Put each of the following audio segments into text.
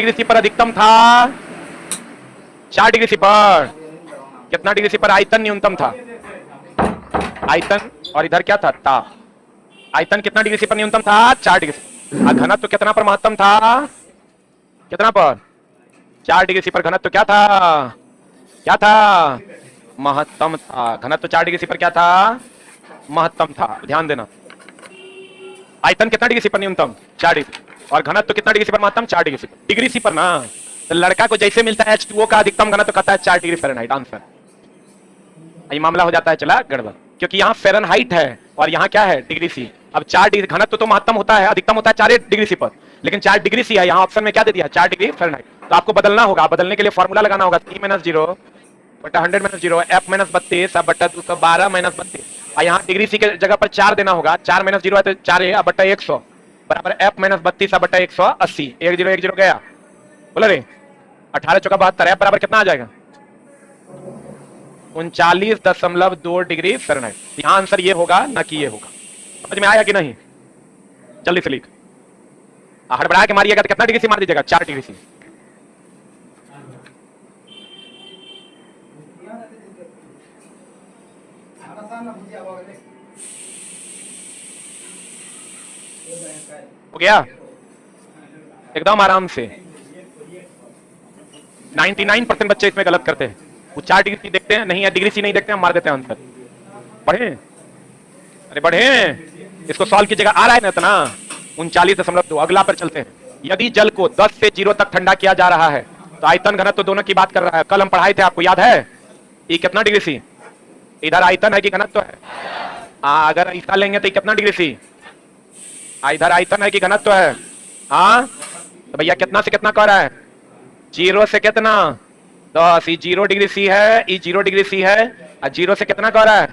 Degree C पर अधिकतम था? 4 डिग्री सी पर। कितना डिग्री सी पर आयतन न्यूनतम था? आयतन, और इधर क्या था? ताप। आयतन कितना डिग्री सी पर न्यूनतम था? 4 डिग्री सी। और घनत्व कितना पर महत्तम था? कितना पर? 4 डिग्री सी पर घनत्व क्या था? क्या था? महत्तम था। घनत्व 4 डिग्री सी पर क्या था? महत्तम था। ध्यान देना, आयतन कितना डिग्री सी पर न्यूनतम? 4 डिग्री। और घनत्व कितना डिग्री सी पर महत्तम? 4 डिग्री सी पर। डिग्री सी पर ना, तो लड़का को जैसे मिलता है H2O का अधिकतम घनत्व कहता है 4 डिग्री फ़ारेनहाइट। आंसर ये मामला हो जाता है चला गड़बड़, क्योंकि यहाँ फ़ारेनहाइट है और यहाँ क्या है? Degree C. अब 4 डिग्री घनत्व तो महत्तम होता है, अधिकतम होता है 4 डिग्री सी पर, लेकिन 4 डिग्री सी है। यहाँ ऑप्शन में क्या दे दिया? 4 डिग्री फ़ारेनहाइट। तो आपको बदलना होगा। बदलने के लिए फॉर्मूला लगाना होगा, C - 0 बटा 100 - 0 F - 32 बटा 212 - 32। और यहाँ डिग्री सी के जगह पर 4 देना होगा। 4 - 0 है तो 4 है बटा 100 बराबर F - 32 बटा 180। 1 0 1 0 गया, बोला रे 18 चौका 72 F बराबर कितना आ जाएगा? 39.2 डिग्री फ़ारेनहाइट। यहाँ आंसर ये होगा ना कि ये होगा। समझ में आया कि नहीं? जल्दी से लिख, हड़बड़ा के मारिएगा तो कितना डिग्री सी मार दीजिएगा? 4 डिग्री सी। हो गया एकदम आराम से। 99% बच्चे इसमें गलत करते हैं। वो 4 डिग्री सी देखते हैं, नहीं है डिग्री सी नहीं देखते हैं, मार देते हैं आंसर। बढ़े, अरे बढ़े, इसको सॉल्व की जगह आ रहा है ना इतना? 39.2। अगला पर चलते हैं। यदि जल को 10 से 0 तक ठंडा किया जा रहा है तो आयतन घनत्व तो दोनों की बात कर रहा है। कल हम पढ़ाए थे, आपको याद है? ये कितना डिग्री सी? इधर आयतन है कि घनत्व है? अगर ऐसा लेंगे तो कितना डिग्री सी? इधर आयतन है कि घनत्व है? हाँ, तो भैया कितना से कितना कह रहा है? 0 से कितना? 10। ये 0 डिग्री सी है, ये 0 डिग्री सी है, और 0 से कितना कह रहा है?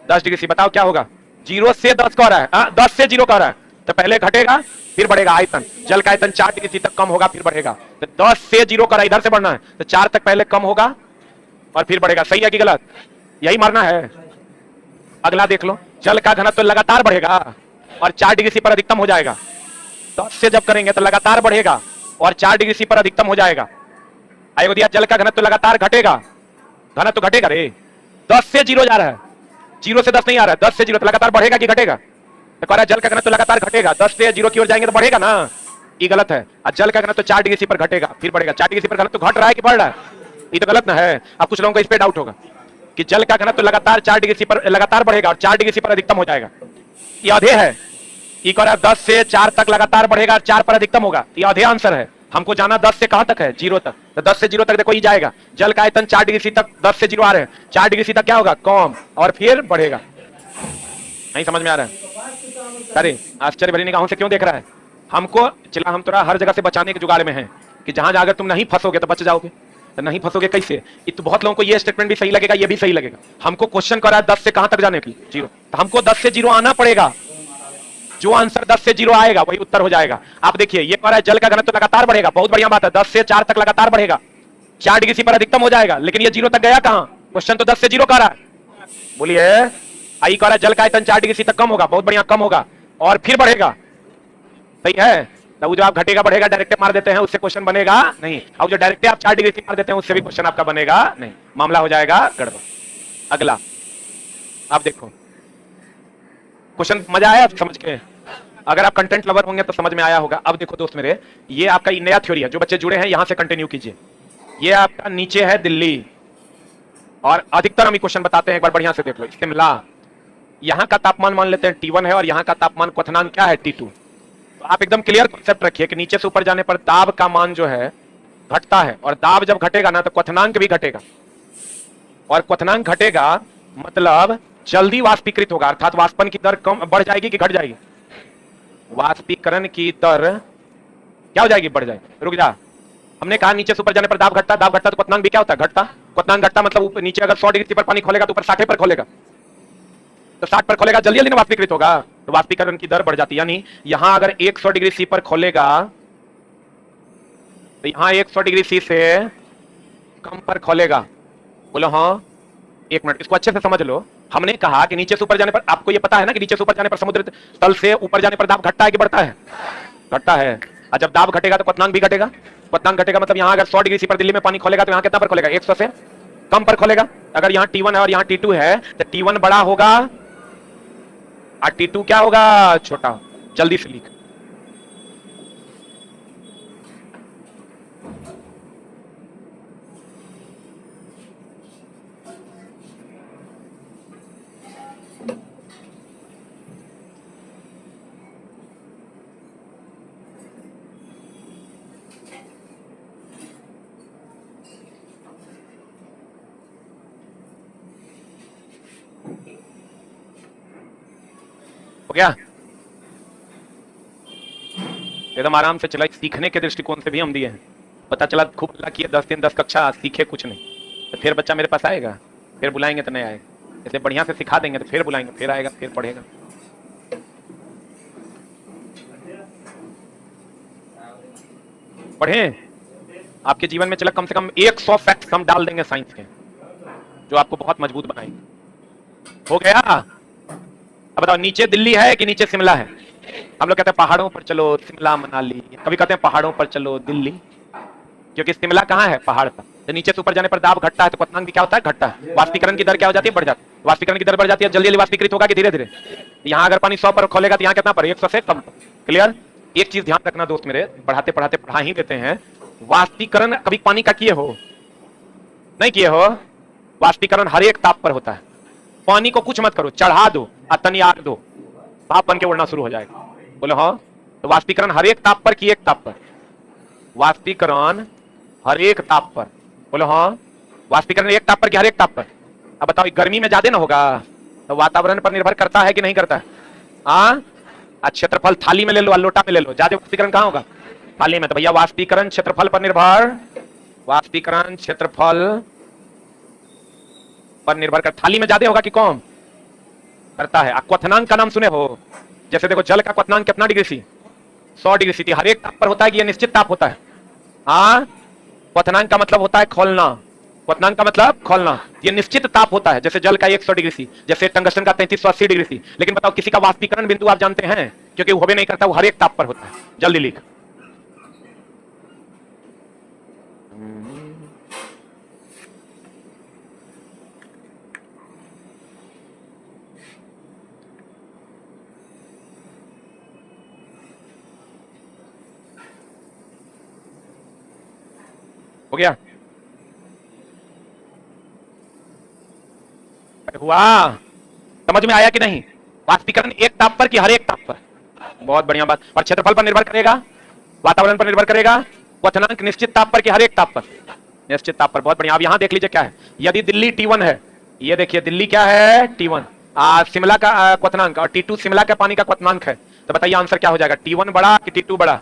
10 डिग्री सी। बताओ क्या होगा? 0 से 10 कह रहा है, 10 से 0 कह रहा है, तो पहले घटेगा फिर बढ़ेगा। आयतन, जल का आयतन 4 डिग्री सी तक कम होगा फिर बढ़ेगा। तो 10 से 0 कह रहा है, इधर से बढ़ना है, तो 4 तक पहले कम होगा और फिर बढ़ेगा। सही है कि गलत? यही मारना है। अगला देख लो, जल का घनत्व तो लगातार बढ़ेगा और 4 डिग्री सी पर अधिकतम हो जाएगा। 10 से जब करेंगे तो लगातार बढ़ेगा और 4 डिग्री सी पर अधिकतम हो जाएगा। आएगा दिया, जल का घनत्व तो लगातार घटेगा। घनत्व तो घटेगा रे, 10 से 0 जा रहा है, 0 से 10 नहीं आ रहा है, 10 से 0 तो लगातार बढ़ेगा कि घटेगा? तो कह रहा है जल का घनत्व तो लगातार घटेगा, 10 से 0 की ओर जाएंगे तो बढ़ेगा ना। ये गलत है। और जल का घनत्व तो 4 डिग्री सी पर घटेगा फिर बढ़ेगा। 4 डिग्री सी पर घनत्व तो घट रहा है कि बढ़ रहा है? ये तो गलत ना है। अब कुछ लोगों को इस पे डाउट होगा कि जल का घनत्व तो लगातार 4 डिग्री सी पर लगातार बढ़ेगा और 4 डिग्री सी पर अधिकतम हो जाएगा। ये आधे है। ये कह रहा है 10 से 4 तक लगातार बढ़ेगा और 4 पर अधिकतम होगा। ये आधे आंसर है। हमको जाना 10 से कहां तक है? 0 तक। तो 10 से 0 तक देखो ये जाएगा। जल का आयतन 4 डिग्री सी तक, 10 से 0 आ रहे हैं, 4 डिग्री सी तक क्या होगा? कम, और फिर बढ़ेगा। नहीं समझ में आ रहा है? अरे आश्चर्य भरी निगाहों से क्यों देख रहा है? हमको चला, हम थोड़ा हर जगह से बचाने के जुगाड़ में हैं कि जहां अगर तुम नहीं फंसोगे तो बच जाओगे। तो नहीं फंसोगे कैसे? ये तो बहुत लोगों को ये स्टेटमेंट भी सही लगेगा, ये भी सही लगेगा। हमको क्वेश्चन कर रहा है 10 से कहां तक जाने के लिए? 0। तो हमको 10 से 0 आना पड़ेगा। जो आंसर 10 से 0 आएगा वही उत्तर हो जाएगा। आप देखिए, ये कह रहा है जल का घनत्व तो लगातार बढ़ेगा, बहुत बढ़िया बात है। 10 से 4 तक लगातार बढ़ेगा, 4 डिग्री सी पर अधिकतम हो जाएगा, लेकिन ये 0 तक गया कहां? क्वेश्चन तो 10 से 0 कह रहा है। बोलिए, आई कह रहा है जल का आयतन 4 डिग्री सी तक कम होगा, बहुत बढ़िया, कम होगा और फिर बढ़ेगा। सही है। तो वो जो आप घटेगा बढ़ेगा डायरेक्ट मार देते हैं, उससे क्वेश्चन बनेगा नहीं। और जो डायरेक्ट आप 4 डिग्री सी मार देते हैं उससे भी क्वेश्चन आपका बनेगा नहीं, मामला हो जाएगा गड़बड़। अगला आप देखो क्वेश्चन, मजा आया समझ के? अगर आप कंटेंट लवर होंगे तो समझ में आया होगा। अब देखो दोस्त मेरे, ये आपका नया थ्योरी है। जो बच्चे जुड़े हैं यहां से कंटिन्यू कीजिए। ये आपका नीचे है दिल्ली, और अधिकतर हम क्वेश्चन बताते हैं, एक बार बढ़िया से देख लो। शिमला, यहां का तापमान मान लेते हैं T1 है और यहां का तापमान क्वथनांक क्या है? T2। तो आप एकदम क्लियर कॉन्सेप्ट रखिए कि नीचे से ऊपर जाने पर दाब का मान जो है घटता है, और दाब जब घटेगा ना तो क्वथनांक भी घटेगा, और क्वथनांक घटेगा मतलब जल्दी वाष्पीकृत होगा, अर्थात वाष्पन की दर कम बढ़ जाएगी कि घट जाएगी? वाष्पीकरण की दर क्या हो जाएगी? बढ़ जाएगी। रुक जा, हमने कहा नीचे से ऊपर जाने पर दाब घटता, दाब घटता तो क्वथनांक भी क्या होता है? घटता। क्वथनांक घटता मतलब ऊपर नीचे अगर 100 डिग्री सी पर पानी खोलेगा तो ऊपर 60 पर खोलेगा, तो 60 पर खोलेगा, जल्दी जल्दी वाष्पीकृत होगा, तो वाष्पीकरण की दर बढ़ जाती है। यानी यहां अगर 100 डिग्री सी पर खोलेगा तो यहां 100 डिग्री सी से कम पर खोलेगा। बोलो हाँ। एक मिनट, इसको अच्छे से समझ लो। हमने कहा कि नीचे से ऊपर जाने पर, आपको ये पता है ना कि नीचे से ऊपर जाने पर समुद्र तल से ऊपर जाने पर दाब घटता है कि बढ़ता है? घटता है। और जब दाब घटेगा तो क्वथनांक भी घटेगा। क्वथनांक घटेगा मतलब यहाँ अगर 100 डिग्री सी पर दिल्ली में पानी खोलेगा तो यहाँ कितना पर खोलेगा? 100 से कम पर खोलेगा। अगर यहाँ T1 है और यहाँ T2 है तो T1 बड़ा होगा और T2 क्या होगा? छोटा। जल्दी से लिख। हो गया? एकदम आराम से चला। सीखने के दृष्टिकोण से भी हम दिए हैं। पता चला खूब अल्लाह किए 10 दिन 10 कक्षा सीखे कुछ नहीं, तो फिर बच्चा मेरे पास आएगा, फिर बुलाएंगे तो नहीं आएगा। इसलिए बढ़िया से सिखा देंगे तो फिर बुलाएंगे, फिर आएगा, फिर पढ़ेगा। पढ़े आपके जीवन में चला कम से कम 100 फैक्ट्स हम डाल देंगे साइंस के, जो आपको बहुत मजबूत बनाएंगे। हो गया? अब बताओ, नीचे दिल्ली है कि नीचे शिमला है? हम लोग कहते हैं पहाड़ों पर चलो शिमला मनाली, कभी कहते हैं पहाड़ों पर चलो दिल्ली, क्योंकि शिमला कहाँ है? पहाड़ पर। तो नीचे से ऊपर जाने पर दाब घटता है तो क्वथनांक भी क्या होता है? घटता है। वाष्पीकरण की दर क्या हो जाती है? बढ़ जाती है। वाष्पीकरण की दर बढ़ जाती है, जल्दी जल्दी वाष्पीकृत होगा कि धीरे धीरे? यहाँ अगर पानी 100 पर खोलेगा तो यहाँ कितना पर? 100 से कम। क्लियर? एक चीज ध्यान रखना दोस्त मेरे, पढ़ाते पढ़ाते पढ़ा ही देते हैं। वाष्पीकरण कभी पानी का किए हो? नहीं किए हो? वाष्पीकरण हर एक ताप पर होता है। पानी को कुछ मत करो, चढ़ा दो और तनी आग दो, भाप बन के उड़ना शुरू हो जाएगा। बोलो हाँ? तो वाष्पीकरण हर एक ताप पर कि एक ताप पर? वाष्पीकरण हर एक ताप पर। बोलो हाँ? वाष्पीकरण एक ताप पर कि हर एक ताप पर? अब बताओ, गर्मी में ज्यादा ना होगा तो वातावरण पर निर्भर करता है कि नहीं करता है? हाँ? क्षेत्रफल थाली में ले लो, लोटा में ले लो, ज्यादा वाष्पीकरण कहाँ होगा? थाली में। तो भैया वाष्पीकरण क्षेत्रफल पर निर्भर, वाष्पीकरण क्षेत्रफल पर निर्भर कर। थाली में ज्यादा होगा कि कम करता है? क्वथनांक का नाम सुने हो? जैसे देखो, जल का क्वथनांक कितना डिग्री सी? 100 degree C. हर एक ताप पर होता है कि ये निश्चित ताप होता है? हाँ? क्वथनांक का मतलब होता है खोलना। क्वथनांक का मतलब खोलना। ये निश्चित ताप होता है, जैसे जल का 100 डिग्री सी, जैसे टंगस्टन का 3380 डिग्री सी। लेकिन बताओ, किसी का वाष्पीकरण बिंदु आप जानते हैं? क्योंकि वो भी नहीं करता, वो हर एक ताप पर होता है। जल्दी लिख। हो गया? हुआ? समझ में आया कि नहीं? वाष्पीकरण एक ताप पर कि हर एक ताप पर? बहुत बढ़िया बात। और क्षेत्रफल पर निर्भर करेगा, वातावरण पर निर्भर करेगा, क्वथनांक निश्चित ताप पर कि हर एक ताप पर? निश्चित ताप पर। बहुत बढ़िया। अब यहां देख लीजिए क्या है। यदि दिल्ली T1 है, ये देखिए दिल्ली क्या है? T1। शिमला का क्वथनांक और T2 शिमला का पानी का क्वथनांक है, तो बताइए आंसर क्या हो जाएगा? T1 बड़ा कि T2 बड़ा?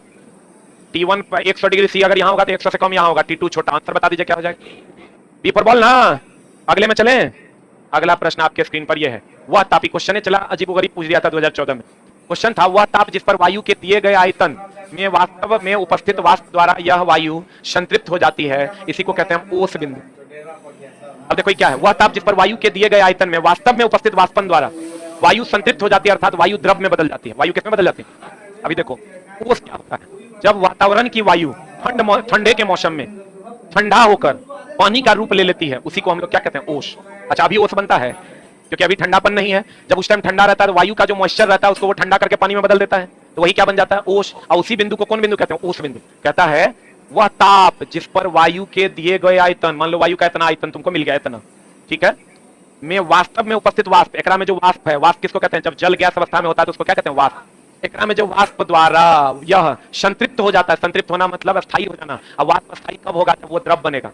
T1 पर 100 डिग्री सी अगर यहाँ होगा तो 100 से कम यहाँ होगा। T2 छोटा। आंसर बता दीजिए क्या हो जाएगा? बी फॉर बॉल ना। अगले में चले। अगला प्रश्न आपके स्क्रीन पर यह है। वह ताप, क्वेश्चन चला अजीबोगरीब पूछ दिया था 2014 में। क्वेश्चन था, वह ताप जिस पर वायु के दिए गए आयतन में वास्तव में उपस्थित वाष्प द्वारा यह वायु संतृप्त हो जाती है, इसी को कहते हैं ओस बिंदु। अब देखो क्या है? वह ताप जिस पर वायु के दिए गए आयतन में वास्तव में उपस्थित वाष्पन द्वारा वायु संतृप्त हो जाती है, अर्थात वायु द्रव में बदल जाती है। वायु किसमें बदल जाती है? अभी देखो, ओस क्या होता है? जब वातावरण की वायु ठंडे के मौसम में ठंडा होकर पानी का रूप ले लेती है, उसी को हम लोग क्या कहते हैं? ओस। अच्छा, अभी ओस बनता है क्योंकि अभी ठंडापन नहीं है। जब उस टाइम ठंडा रहता है तो वायु का जो मॉइस्चर रहता है उसको वो ठंडा करके पानी में बदल देता है, तो वही क्या बन जाता है? ओस। और उसी बिंदु को कौन बिंदु कहते हैं? ओस बिंदु। कहता है वह ताप जिस पर वायु के दिए गए आयतन, मान लो वायु का इतना आयतन तुमको मिल गया, इतना, ठीक है, में वास्तव में उपस्थित वाष्प, एकरा में जो वाष्प है, वाष्प किसको कहते हैं? जब जल गैस अवस्था में होता है तो उसको क्या कहते हैं? वाष्प। एकरा में जो वाष्प द्वारा यह संतृप्त हो जाता है, संतृप्त होना मतलब स्थायी हो जाना। अब वाष्प स्थायी कब होगा? जब वो द्रव बनेगा।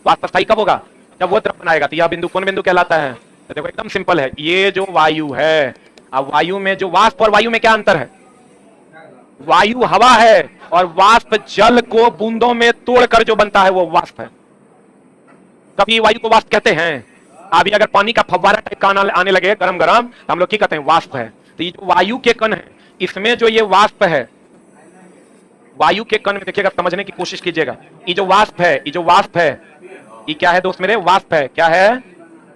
वाष्प स्थायी कब होगा? जब वो द्रव बनाएगा। तो यह बिंदु कौन बिंदु कहलाता है? तो देखो एकदम सिंपल है, ये जो वायु है, अब वायु में जो वाष्प और वायु में क्या अंतर है? वायु हवा है और वाष्प जल को बूंदों में तोड़कर जो बनता है वो वाष्प है। कभी वायु को वाष्प कहते हैं। अभी अगर पानी का फव्वारा टाइप का आने लगे गरम गरम तो हम लोग क्या कहते हैं? वाष्प है। तो ये जो वायु के कण है, इसमें जो ये वाष्प है, वायु के कण में देखिएगा, समझने की कोशिश कीजिएगा। ये जो वाष्प है, ये जो वाष्प है, ये क्या है दोस्त मेरे? वाष्प है। क्या है?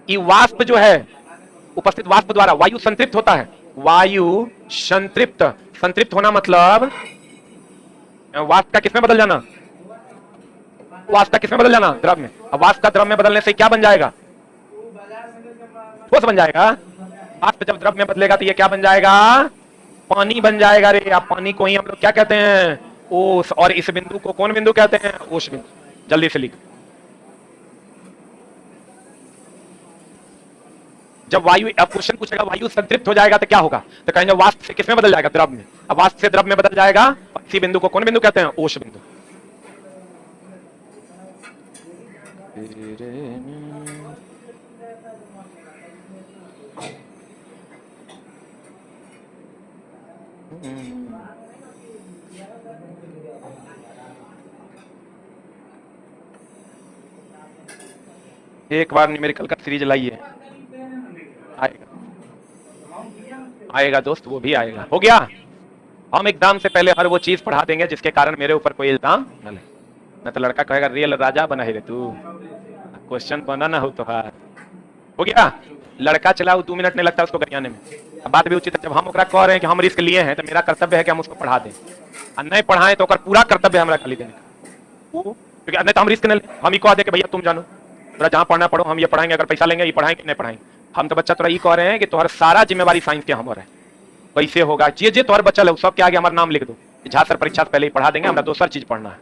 ये वाष्प जो है, उपस्थित वाष्प द्वारा वायु संतृप्त होता है। वायु संतृप्त, संतृप्त होना मतलब वाष्प का किसमें बदल जाना, वाष्प का किसमें बदल जाना, द्रव में। अब वाष्प का द्रव में बदलने से क्या बन जाएगा, ठोस बन जाएगा। वाष्प जब द्रव में बदलेगा तो ये क्या बन जाएगा, पानी बन जाएगा रे। अब पानी को ही हम लोग क्या कहते हैं, ओस। और इस बिंदु को कौन बिंदु कहते हैं, ओस बिंदु। जल्दी से लिख। जब वायु, अब क्वेश्चन पूछेगा वायु संतृप्त हो जाएगा तो क्या होगा, तो कहेंगे वाष्प से किसमें बदल जाएगा, द्रव में। अब वाष्प से द्रव में बदल जाएगा, इसी बिंदु को कौन बिंदु कहते हैं, ओस बिंदु। एक बार न्यूमेरिकल का सीरीज लाइए, आएगा आएगा दोस्त, वो भी आएगा। हो गया। हम एग्जाम से पहले हर वो चीज पढ़ा देंगे जिसके कारण मेरे ऊपर कोई इल्जाम न ले। मैं तो लड़का कहेगा रियल राजा बना है रे तू, क्वेश्चन बना ना हो तो हार। हो गया। लड़का चलाओ 2 मिनट नहीं लगता उसको गरियाने में। अब बात भी उचित है, जब हम ओकरा कह रहे हैं कि हम रिस्क लिए हैं तो मेरा कर्तव्य है कि हम उसको पढ़ा दें, और नहीं पढ़ाएं तो ओकर पूरा कर्तव्य हमारा खाली देने का, क्योंकि नहीं तो हम रिस्क नहीं ले। हम ही कह दे कि भैया तुम जानो, तोरा जहाँ पढ़ना पढ़ो, हम ये पढ़ाएंगे, अगर पैसा लेंगे ये पढ़ाएंगे नहीं पढ़ाएंगे। हम तो बच्चा तोरा ये कह रहे हैं कि तुम्हारा सारा जिम्मेवारी साइंस के हमारा है, कैसे होगा जे तुम्हारा बच्चा है सब के आगे हमारा नाम लिख दो, झा सर परीक्षा से पहले ही पढ़ा देंगे, हमारा दूसरा चीज पढ़ना है,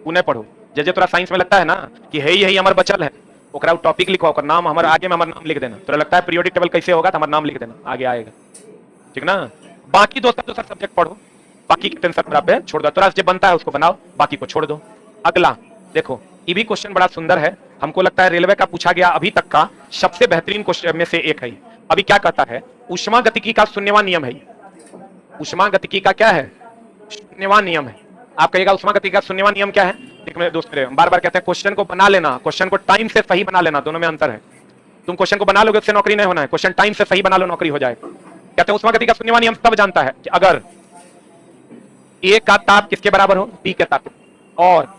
तू नहीं पढ़ो। जे तोरा साइंस में लगता है ना कि है यही हमारा बचल है, ओकरा टॉपिक लिखो, ओकर नाम हमारे आगे में हमारा नाम लिख देना। तोरा लगता है पीरियोडिक टेबल कैसे होगा तो हमारा नाम लिख देना, आगे आएगा, ठीक ना। बाकी दूसरा सब्जेक्ट पढ़ो, बाकी की टेंशन मेरा पे छोड़ दो, तोरा जो बनता है उसको बनाओ, बाकी को छोड़ दो। अगला देखो, ये भी क्वेश्चन बड़ा सुंदर है, हमको लगता है रेलवे का पूछा गया अभी तक का सबसे बेहतरीन क्वेश्चन में से एक है। अभी क्या कहता है, ऊष्मागतिकी का शून्यवान नियम है। ऊष्मागतिकी का क्या है, शून्यवान नियम है। आप कहिएगा ऊष्मागतिकी का शून्यवान नियम क्या है। एक मेरे दोस्त मेरे बार बार कहते हैं क्वेश्चन को बना लेना, क्वेश्चन को टाइम से सही बना लेना, दोनों में अंतर है। तुम क्वेश्चन को बना लोगे उससे नौकरी नहीं होना है, क्वेश्चन टाइम से सही बना लो नौकरी हो जाएगा। कहते हैं ऊष्मागतिकी का शून्यवान नियम तब जानता है कि अगर ए का ताप किसके बराबर हो, बी के ताप, और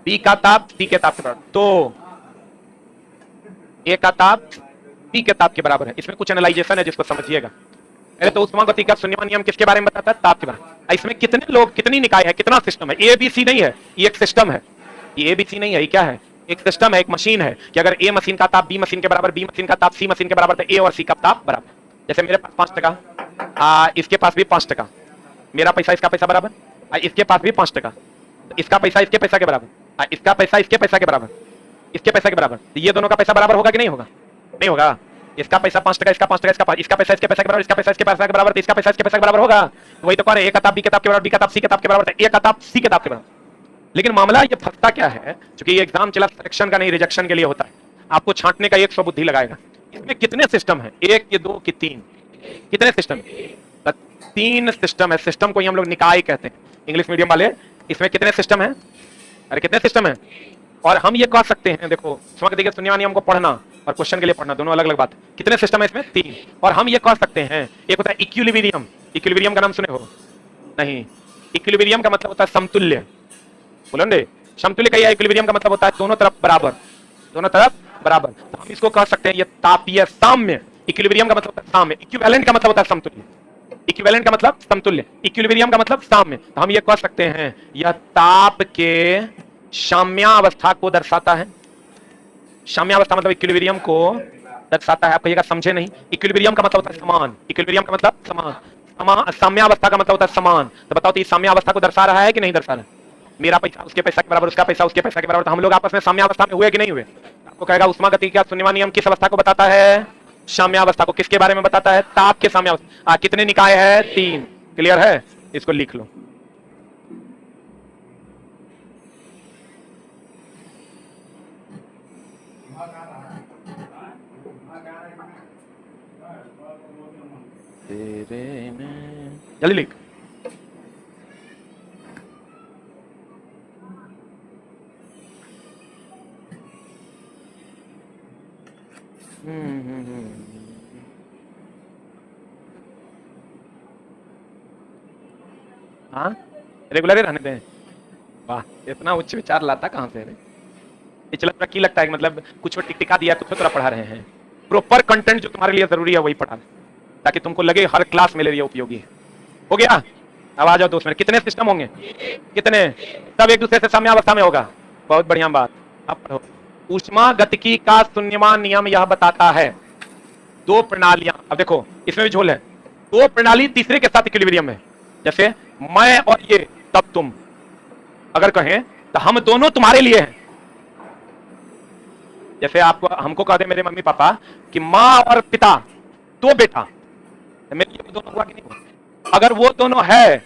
बी का ताप सी के ताप के बराबर, तो ए का ताप बी के ताप के बराबर है। इसमें कुछ एनालाइजेशन है जिसको समझिएगा। अरे तो ऊष्मागतिकी का शून्यवान नियम किसके बारे में बताता है, ताप के बारे में। इसमें कितने लोग, कितनी निकाय है, कितना सिस्टम है, ए बी सी नहीं है, ये एक सिस्टम है। ये ए बी सी नहीं है, ये क्या है, एक सिस्टम है, एक मशीन है कि अगर ए मशीन का ताप बी मशीन के बराबर, बी मशीन का ताप सी मशीन के बराबर, तो ए और सी का ताप बराबर। जैसे मेरे पास 5%, इसके पास भी 5%, मेरा पैसा इसका पैसा बराबर, इसके पास भी 5%, इसका पैसा इसके पैसा के बराबर, इसका पैसा इसके पैसा के बराबर, इसके पैसा के बराबर, ये दोनों का पैसा बराबर होगा कि नहीं होगा, नहीं होगा। इसका पैसा 5%, इसका 5%, इसका पैसा इसके पैसा के बराबर, इसका पैसा इसके पैसा के बराबर, इसका पैसा इसके पैसा के बराबर होगा। तो वही तो कह रहे हैं, ए का ताप बी के ताप के बराबर, बी का ताप सी के ताप के बराबर, ए का ताप सी के ताप के बराबर। लेकिन मामला ये फंसता क्या है, क्योंकि ये एग्जाम चला सिलेक्शन का नहीं रिजेक्शन के लिए होता है, आपको छांटने का 100 बुद्धि लगाएगा। इसमें कितने सिस्टम है, 1 कि 2 कि 3, कितने सिस्टम, 3 सिस्टम है। सिस्टम को ही हम लोग निकाय कहते हैं, इंग्लिश मीडियम वाले। इसमें कितने सिस्टम है, अरे कितने सिस्टम है। और हम ये कह सकते हैं, देखो ऊष्मागतिकी के शून्यवान नियम को पढ़ना और क्वेश्चन के लिए पढ़ना दोनों अलग अलग बात है। कितने सिस्टम है इसमें, 3। और हम ये कह सकते हैं, एक होता है इक्विलिब्रियम। इक्विलिब्रियम का नाम सुने हो, नहीं। इक्विलिब्रियम का मतलब होता है समतुल्य, बोलो ने समतुल्य का। इक्विलिब्रियम का मतलब होता है दोनों तरफ बराबर, दोनों तरफ बराबर। तो हम इसको कह सकते हैं ये तापीय साम्य। इक्विलिब्रियम का मतलब होता है साम्य, इक्विवेलेंट का मतलब होता है समतुल्य, इक्विवेलेंट का मतलब समतुल्य, इक्विलिब्रियम का मतलब साम्य। तो हम ये कह सकते हैं यह ताप के साम्यावस्था को दर्शाता है। साम्यावस्था मतलब इक्विलिब्रियम को दर्शाता है। आप कहिएगा समझे नहीं, इक्विलिब्रियम का मतलब होता है समान, इक्विलिब्रियम का मतलब समान, साम्यावस्था का मतलब होता है समान। तो बताओ तो ये साम्यावस्था को दर्शा रहा है कि नहीं दर्शा रहा है। मेरा पैसा उसके पैसा के बराबर, उसका पैसा उसके पैसा के बराबर, तो हम लोग आपस में साम्यावस्था में हुए कि नहीं हुए। आपको कहेगा ऊष्मागतिकी का शून्यवान नियम किस अवस्था को बताता है, साम्यावस्था को। किसके बारे में बताता है, ताप के साम्यावस्था। कितने निकाय है, 3। क्लियर है, इसको लिख लो। जल्दी लिख। हाँ रेगुलर ही रहने दें। वाह, इतना उच्च विचार लाता कहाँ से रे। चला की लगता है कि मतलब कुछ टिक टिका दिया, कुछ थोड़ा पढ़ा रहे हैं। प्रॉपर कंटेंट जो तुम्हारे लिए जरूरी है वही पढ़ा, ताकि तुमको लगे हर क्लास मेरे लिए उपयोगी है। हो गया। अब आ जाओ 2 मिनट। कितने सिस्टम होंगे? कितने? सब एक दूसरे से साम्यावस्था में होगा। बहुत बढ़िया बात। अब पढ़ो। ऊष्मागतिकी का शून्यमान नियम यह बताता है 2 प्रणालियां, अब देखो इसमें भी झोल है, 2 प्रणाली तीसरे के साथ इक्विलिब्रियम है। जैसे मैं और ये, तब तुम, अगर कहें तो हम दोनों तुम्हारे लिए हैं। जैसे आपको हमको कह दे मेरे मम्मी पापा कि माँ और पिता 2 बेटा, तो मेरे लिए दोनों हुआ कि नहीं हुआ? अगर वो दोनों है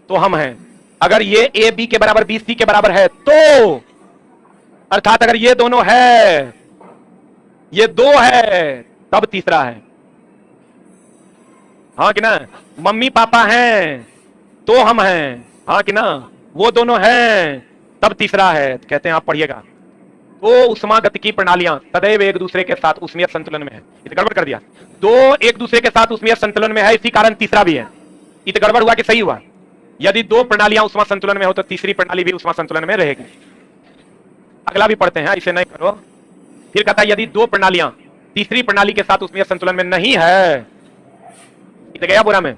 तो हम हैं। अगर ये ए बी के बराबर बी सी के बराबर है तो, अर्थात अगर ये दोनों है, ये 2 है, तब तीसरा है। हाँ कि ना? मम्मी पापा हैं तो हम हैं, हाँ कि ना? वो दोनों हैं तब तीसरा है। कहते हैं आप पढ़िएगा, दो ऊष्मागतिकी प्रणालियां सदैव एक दूसरे के साथ ऊष्मीय संतुलन में है। इसे गड़बड़ कर दिया। 2 एक दूसरे के साथ ऊष्मीय संतुलन में है, इसी कारण तीसरा भी है। इसे गड़बड़ हुआ कि सही हुआ? यदि 2 प्रणालियां ऊष्मा संतुलन में हो तो तीसरी प्रणाली भी ऊष्मा संतुलन में रहेगी। अगला भी पढ़ते हैं, इसे नहीं करो। फिर कहता है यदि 2 प्रणालियां तीसरी प्रणाली के साथ ऊष्मीय संतुलन में नहीं है, इसे गया बुरा में।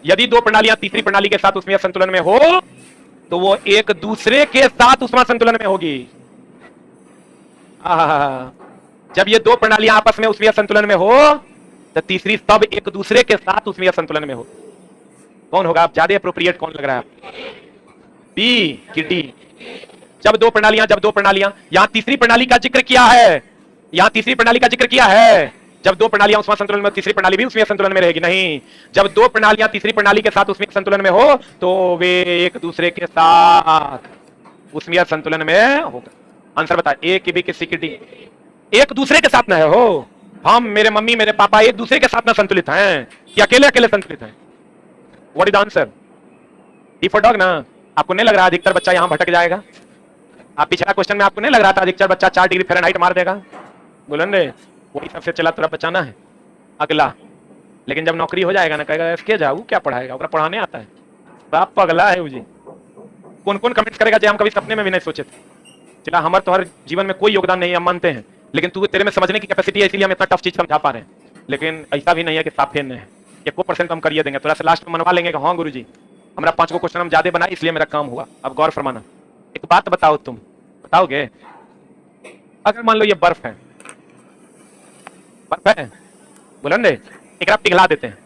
यदि 2 प्रणालियां तीसरी प्रणाली के साथ ऊष्मीय संतुलन में हो तो वो एक दूसरे के साथ ऊष्मा संतुलन में होगी। जब ये 2 प्रणालियां आपस में ऊष्मीय संतुलन में हो तो तीसरी सब एक दूसरे के साथ ऊष्मीय संतुलन में हो। कौन होगा? आप ज्यादा अप्रोप्रिएट कौन लग रहा है? बी कि डी? जब दो प्रणालियां, यहां तीसरी प्रणाली का जिक्र किया है, यहां तीसरी प्रणाली का जिक्र किया है। जब 2 प्रणालियां ऊष्मा संतुलन में, तीसरी प्रणाली भी ऊष्मीय संतुलन में रहेगी। नहीं, जब 2 प्रणालियां तीसरी प्रणाली के साथ ऊष्मीय संतुलन में हो तो वे एक दूसरे के साथ ऊष्मीय संतुलन में होगा। आंसर बता, ए की बी की सी की डी? एक दूसरे के साथ ना है हो। हम, मेरे मम्मी, मेरे पापा एक दूसरे के साथ ना संतुलित हैं कि अकेले अकेले संतुलित हैं? What is the answer? D for dog ना? आपको नहीं लग रहा अधिकतर बच्चा यहां भटक जाएगा? आप पिछला क्वेश्चन में आपको नहीं लग रहा था अधिकतर बच्चा 4 डिग्री फ़ारेनहाइट मार देगा? बोलन रे, वही सबसे चला तुरा बचाना है। अगला, लेकिन जब नौकरी हो जाएगा ना, कहेगा इसके जाऊ क्या पढ़ाएगा, ओकरा पढ़ाने आता है। बाप पगला है जी। कौन कौन कमेंट्स करेगा जो हम कभी सपने में भी नहीं सोचे थे? चला, हमारे तो हर जीवन में कोई योगदान नहीं है, हम मानते हैं, लेकिन तू, तेरे में समझने की कैपेसिटी है, इसलिए हम इतना टफ चीज समझा पा रहे हैं। लेकिन ऐसा भी नहीं है कि साफ फेल है। 1% हम करिए देंगे, थोड़ा सा लास्ट में मनवा लेंगे कि हाँ गुरुजी हमारा 5 को क्वेश्चन हम ज्यादा बनाए इसलिए मेरा काम हुआ। अब गौर फरमाना। एक बात बताओ, तुम बताओगे, अगर मान लो ये बर्फ है, बर्फ है, बोलन रे, एक पिघला देते हैं,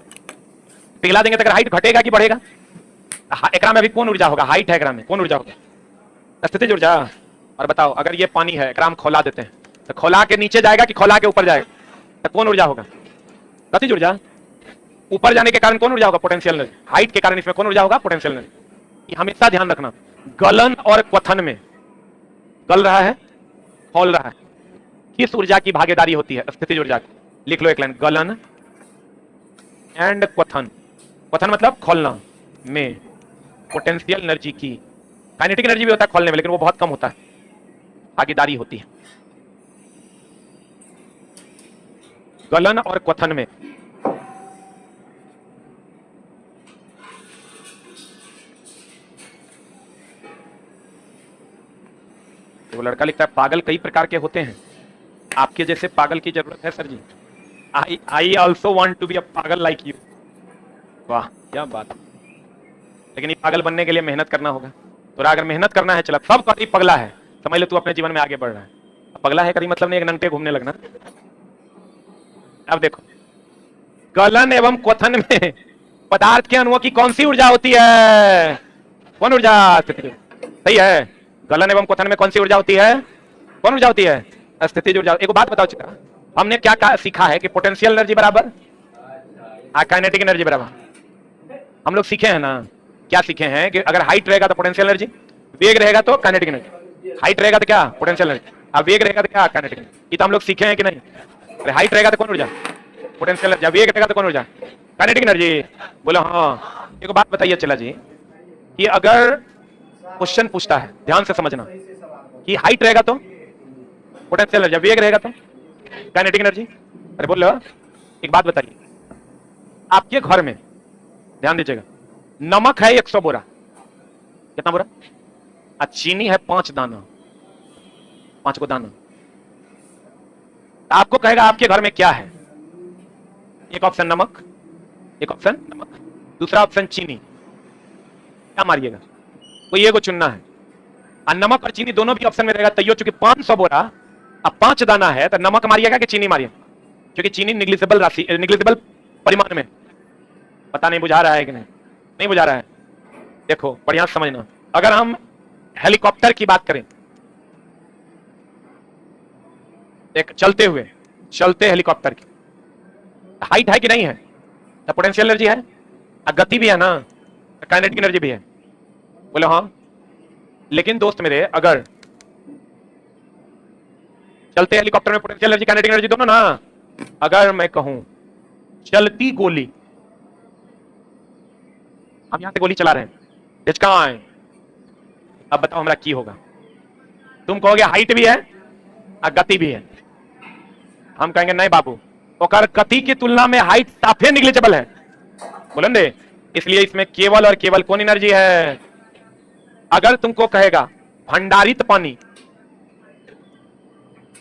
पिघला देंगे तो अगर हाइट घटेगा कि बढ़ेगा? एकरा में अभी कौन ऊर्जा होगा? हाइट है, एकरा में कौन ऊर्जा होगा? स्थितिज ऊर्जा। और बताओ, अगर ये पानी है, एकरा हम खौला देते हैं, तो खौला के नीचे जाएगा कि खौला के ऊपर जाएगा? तो कौन ऊर्जा होगा? गतिज ऊर्जा। ऊपर जाने के कारण कौन ऊर्जा होगा? Potential energy. हाइट के कारण इसमें कौन ऊर्जा होगा? Potential energy. हमेशा ध्यान रखना, गलन और क्वथन में, गल रहा है, खौल रहा है, किस ऊर्जा की भागीदारी होती है? स्थितिज ऊर्जा की। लिख लो एक लाइन, गलन एंड क्वथन। क्वथन मतलब खोलना में पोटेंशियल एनर्जी की, काइनेटिक एनर्जी भी होता है खोलने में, लेकिन वो बहुत कम होता है, भागीदारी होती है गलन और क्वथन में। वो लड़का लिखता है पागल कई प्रकार के होते हैं, आपके जैसे पागल की जरूरत है sir ji. I also want to be a पागल लाइक यू। वाह क्या बात। लेकिन ये पागल बनने के लिए मेहनत करना होगा। तो अगर मेहनत करना है, चला सब कभी पगला है, समझ लो तू अपने जीवन में आगे बढ़ रहा है। पगला है कभी मतलब नहीं एक नंटे घूमने लगना। अब देखो, गलन एवं क्वथन में पदार्थ के अणुओं की कौन सी ऊर्जा होती है? कौन ऊर्जा? सही है, गलन एवं क्वथन में कौन सी ऊर्जा होती है? कौन ऊर्जा होती है? स्थितिज ऊर्जा। एक बात बताओ चित्रा, हमने क्या सीखा है कि पोटेंशियल एनर्जी बराबर काइनेटिक एनर्जी बराबर। हम लोग सीखे हैं ना, क्या सीखे हैं कि अगर हाइट रहेगा तो पोटेंशियल एनर्जी, वेग रहेगा तो काइनेटिक एनर्जी। हाइट रहेगा तो क्या? Potential energy. अब वेग रहेगा तो क्या? Kinetic energy. ये तो हम लोग सीखे हैं कि नहीं? अरे हाइट रहेगा तो कौन ऊर्जा? Potential energy. वेग रहेगा तो कौन ऊर्जा? Kinetic energy. बोलो हाँ। एक बात बताइए चला जी, कि अगर क्वेश्चन पूछता है, ध्यान से समझना, कि हाइट रहेगा तो पोटेंशियल एनर्जी, वेग रहेगा तो काइनेटिक एनर्जी। अरे बोल लो, एक बात बताइए, आपके घर में ध्यान दीजिएगा, नमक है 100 बोरा, कितना बोरा? और चीनी है 5 दाना, 5 को दाना। आपको कहेगा आपके घर में क्या है? एक ऑप्शन नमक, एक ऑप्शन नमक, दूसरा ऑप्शन चीनी, क्या मारिएगा? कोई एक को चुनना है। और नमक और चीनी दोनों भी ऑप्शन में रहेगा। तैयो चूंकि 500 बोरा अब 5 दाना है, तो नमक मारिएगा कि चीनी मारिएगा? क्योंकि चीनी निग्लिजिबल राशि, निग्लिजिबल परिमाण में। पता नहीं बुझा रहा है कि नहीं? नहीं बुझा रहा है? देखो बढ़िया समझना। अगर हम हेलीकॉप्टर की बात करें, एक चलते हेलीकॉप्टर की हाइट है कि नहीं है? तो पोटेंशियल एनर्जी है, गति भी है ना, काइनेटिक एनर्जी भी है। बोले हाँ। लेकिन दोस्त मेरे, अगर चलते हेलीकॉप्टर में पोटेंशियल एनर्जी काइनेटिक एनर्जी दोनों ना, अगर मैं कहूं चलती गोली, हम यहां से गोली चला रहे हैं, हिचकाएं, अब बताओ हमारा की होगा? तुम कहोगे हाइट भी है और गति भी है। हम कहेंगे नहीं बाबू, ओकर गति की तुलना में हाइट काफी निग्लिजिबल है। बोलेंगे इसलिए इसमें केवल और केवल कौन एनर्जी है? अगर तुमको कहेगा भंडारित पानी,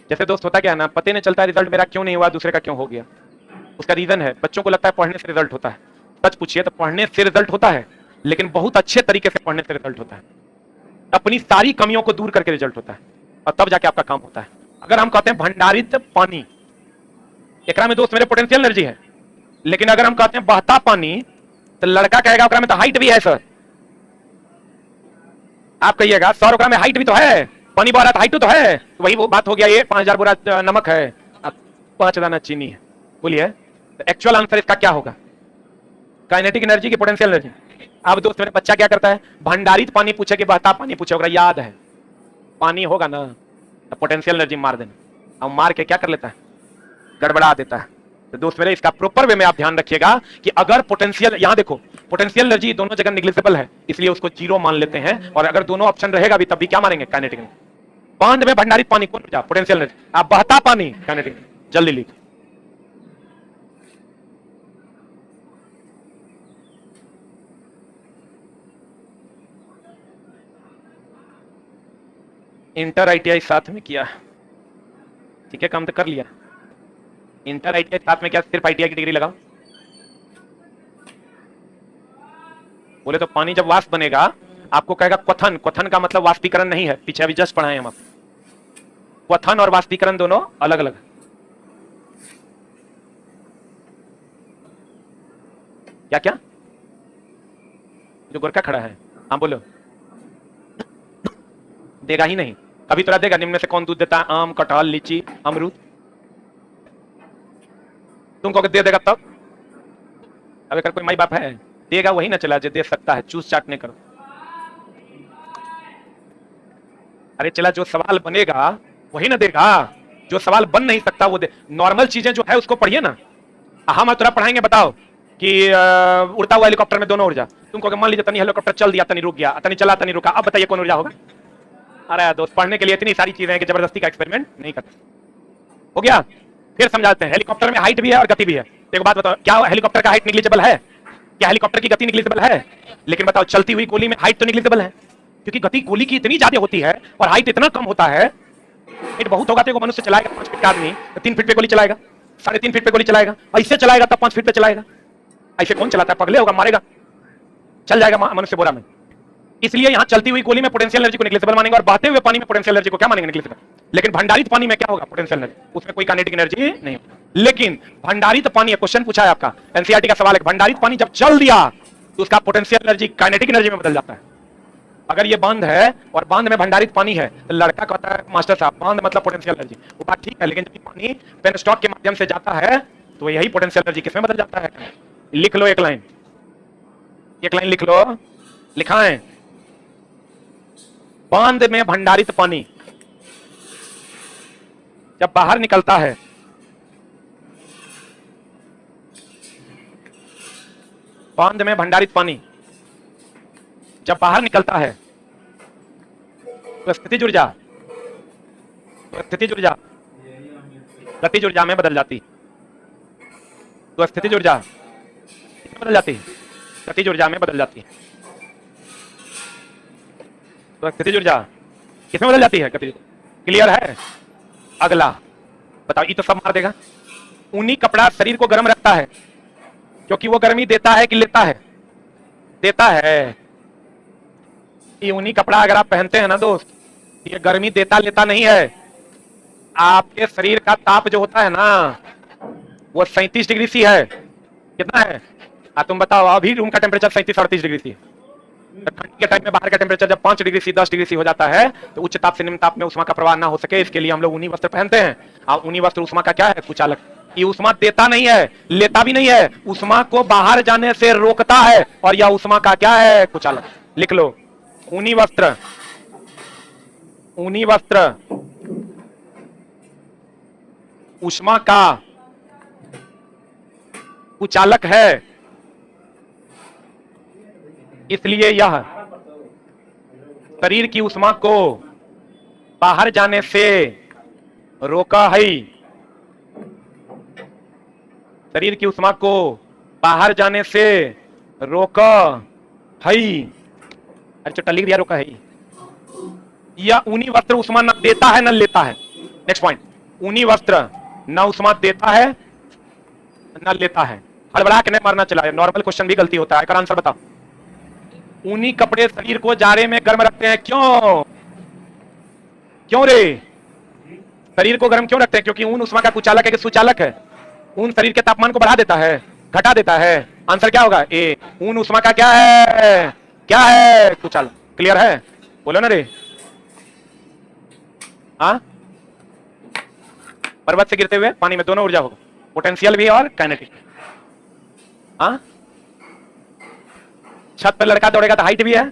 जैसे दोस्त होता क्या है ना, पता नहीं चलता रिजल्ट मेरा क्यों नहीं हुआ, दूसरे का क्यों हो गया। उसका रीजन है, बच्चों को लगता है पढ़ने से रिजल्ट होता है। सच पूछिए तो पढ़ने से रिजल्ट होता है, लेकिन बहुत अच्छे तरीके से पढ़ने से रिजल्ट होता है। अपनी सारी कमियों को दूर करके रिजल्ट होता है, और तब जाके आपका काम होता है। अगर हम कहते हैं भंडारित पानी, एकरा में दोस्त मेरे पोटेंशियल एनर्जी है। लेकिन अगर हम कहते हैं बहता पानी, तो लड़का कहेगा ओकरा में तो हाइट भी है सर। आप कहिएगा सर ओकरा में हाइट भी तो है, पानी बह रहा है हाइट तो है। तो वही वो बात हो गया, ये 5000 बोरा नमक है, 5 दाना चीनी है। बोलिए तो एक्चुअल आंसर इसका क्या होगा? काइनेटिक एनर्जी की पोटेंशियल एनर्जी। अब दोस्त मेरे बच्चा क्या करता है, भंडारित पानी पूछे कि बहता पानी पूछे, ओकरा याद है पानी होगा ना, तो पोटेंशियल एनर्जी मार देना। अब मार के क्या कर लेता है, गड़बड़ा देता है। तो दोस्त मेरे इसका प्रॉपर वे में आप ध्यान रखिएगा कि अगर पोटेंशियल, यहां देखो पोटेंशियल एनर्जी दोनों जगह निग्लिजिबल है, इसलिए उसको जीरो मान लेते हैं। और अगर दोनों ऑप्शन रहेगा भी तब भी क्या मारेंगे? Kinetic energy. बांध में भंडारित पानी कौन ऊर्जा? Potential energy. आप बहता पानी काइनेटिक एनर्जी। जल्दी लिख। इंटर आईटीआई साथ में किया, ठीक है, काम तो कर लिया। इंटर आईटीआई साथ में क्या सिर्फ आईटीआई की डिग्री लगाओ? बोले तो पानी जब वाष्प बनेगा, आपको कहेगा क्वथन। क्वथन का मतलब वाष्पीकरण नहीं है, पीछे अभी जस्ट पढ़ाए हम आपको। क्वथन और वाष्पीकरण दोनों अलग अलग। क्या क्या? जो गोरखा खड़ा है, हाँ बोलो। देगा ही नहीं, कभी तो देगा। निम्न में से कौन दूध देता है? आम, कटहल, लीची, अमरूद। तुमको दे देगा तब? अब अगर कोई माई बाप है देगा वही ना चला जो दे सकता है, चूस चाट नहीं करो। अरे चला, जो सवाल बनेगा वही ना देगा, जो सवाल बन नहीं सकता वो दे। नॉर्मल चीजें जो है उसको पढ़िए ना। हम थोड़ा पढ़ाएंगे, बताओ कि उड़ता हुआ हेलीकॉप्टर में दोनों ऊर्जा। तुमको मान लीजिए तनी हेलीकॉप्टर चल दिया, तनी रुक गया, तनी चला, तनी रुका, अब बताइए कौन ऊर्जा होगा? अरे दोस्त पढ़ने के लिए इतनी सारी चीजें हैं कि जबरदस्ती का एक्सपेरिमेंट नहीं करते। हो गया? फिर समझाते हैं। हेलीकॉप्टर में हाइट भी है और गति भी है। एक बात बताओ, क्या हेलीकॉप्टर का हाइट निग्लिजिबल है? क्या हेलीकॉप्टर की गति निग्लिजिबल है? लेकिन बताओ चलती हुई गोली में हाइट तो निग्लिजिबल है, क्योंकि गति गोली की इतनी ज्यादा होती है और हाइट इतना कम होता है। हाइट बहुत होगा तो मनुष्य चलाएगा 5 फीट का आदमी तो 3 फीट पे गोली चलाएगा, 3.5 फीट पे गोली चलाएगा, ऐसे चलाएगा तब 5 फीट पे चलाएगा। ऐसे कौन चलाता है? पगले होगा, मारेगा, चल जाएगा मनुष्य बोरा में। इसलिए यहां चलती हुई गोली में पोटेंशियल एनर्जी को निग्लिजिबल मानेंगे और बहते हुए पानी में पोटेंशियल एनर्जी को क्या मानेंगे? निग्लिजिबल। लेकिन भंडारित पानी में क्या होगा? पोटेंशियल एनर्जी, उसमें कोई काइनेटिक एनर्जी नहीं होगा। लेकिन भंडारित पानी, क्वेश्चन पूछा है आपका, एनसीईआरटी का सवाल है, भंडारित पानी जब चल दिया तो उसका पोटेंशियल एनर्जी काइनेटिक एनर्जी में बदल जाता है। अगर ये बांध है और बांध में भंडारित पानी है तो लड़का कहता है मास्टर साहब बांध मतलब पोटेंशियल एनर्जी। वो बात ठीक है, लेकिन जब पानी पेन स्टॉक के माध्यम से जाता है तो यही पोटेंशियल एनर्जी किसमें बदल जाता है? लिख लो एक लाइन लिख लो, लिखाएं। बांध में भंडारित पानी जब बाहर निकलता है बांध में भंडारित पानी जब बाहर निकलता है तो स्थितिज ऊर्जा गतिज ऊर्जा में बदल जाती। तो स्थितिज ऊर्जा बदल जाती है, गतिज ऊर्जा में बदल जाती है। तो स्थितिज ऊर्जा किसमें बदल जाती है? गतिज। क्लियर है? अगला बताओ, ये तो सब मार देगा। ऊनी कपड़ा शरीर को गर्म रखता है क्योंकि वो गर्मी देता है कि लेता है? देता है। ये ऊनी कपड़ा अगर आप पहनते हैं ना दोस्त, ये गर्मी देता लेता नहीं है। आपके शरीर का ताप जो होता है ना वो 37 डिग्री सी है। कितना है? तुम बताओ, अभी रूम का टेम्परेचर 37-38 डिग्री सी है। ठंड के टाइम में बाहर का टेम्परेचर जब 5 डिग्री सी 10 डिग्री सी हो जाता है तो उच्च ताप से निम्न ताप में उष्मा का प्रवाह ना हो सके, इसके लिए हम लोग ऊनी वस्त्र पहनते हैं। और ऊनी वस्त्र उष्मा का क्या है? कुचालक। ये उष्मा देता नहीं है, लेता भी नहीं है, उष्मा को बाहर जाने से रोकता है, और यह उष्मा का क्या है? कुचालक। लिख लो, ऊनी वस्त्र, ऊनी वस्त्र उष्मा का कुचालक है, इसलिए यह शरीर की उष्मा को बाहर जाने से रोका है। शरीर की उष्मा को बाहर जाने से रोका है। अरे चट्टा लिख दिया, रोका है। यह ऊनी वस्त्र उष्मा न देता है न लेता है। नेक्स्ट पॉइंट, ऊनी वस्त्र न उष्मा देता है न लेता है। हड़बड़ा के नहीं मारना चला है, नॉर्मल क्वेश्चन भी गलती होता है। इसका आंसर बताओ। ऊनी कपड़े शरीर को जाड़े में गर्म रखते हैं, क्यों? क्यों रे? शरीर को गर्म क्यों रखते हैं? क्योंकि ऊन उष्मा का कुचालक है कि सुचालक है? ऊन शरीर के तापमान को बढ़ा देता है, घटा देता है। आंसर क्या होगा? ए। ऊन उष्मा का क्या है? क्या है? कुचालक। क्लियर है? बोलो ना रे। हाँ, पर्वत से गिरते हुए पानी में दोनों ऊर्जा होगा, पोटेंशियल भी और काइनेटिक। हाँ, छत पर लड़का दौड़ेगा तो हाइट भी है,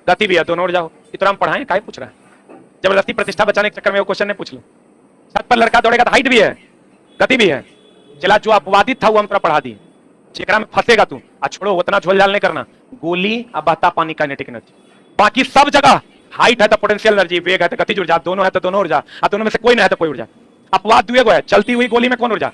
गति भी है, दोनों ऊर्जा हो। इतना हम पढ़ाएं, काहे पूछ रहा है? जबरदस्ती प्रतिष्ठा बचाने के चक्कर में वो क्वेश्चन नहीं पूछ लो। छत पर लड़का दौड़ेगा तो हाइट भी है, गति भी है। चला, जो अपवादित था वो हम पढ़ा दिए। जेकरा में फंसेगा तू, छोड़ो, उतना झोल झाल नहीं करना। गोली अब बहता पानी, काइनेटिक एनर्जी। बाकी सब जगह हाइट है तो पोटेंशियल एनर्जी, वेग है तो गतिज ऊर्जा, दोनों है तो दोनों ऊर्जा, दोनों में से कोई नहीं है तो कोई ऊर्जा। अपवाद दुए को है, चलती हुई गोली में कौन ऊर्जा?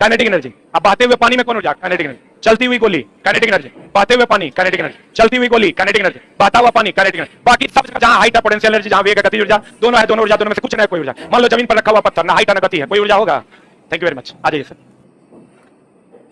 Kinetic energy. अब बहते हुए पानी में कौन ऊर्जा? Kinetic energy. चलती हुई गोली, काइनेटिक एनर्जी। बहते हुए पानी, काइनेटिक एनर्जी। चलती हुई गोली, काइनेटिक एनर्जी। बहता हुआ पानी, काइनेटिक एनर्जी। बाकी सब जगह जहां हाइट है पोटेंशियल एनर्जी, जहां वेग है गतिज ऊर्जा, दोनों है दोनों ऊर्जा, दोनों में से कुछ नहीं कोई ऊर्जा। मान लो जमीन पर रखा हुआ पत्थर, ना हाइट है ना गति है, कोई ऊर्जा होगा? Thank you very much. आ जाइए सर।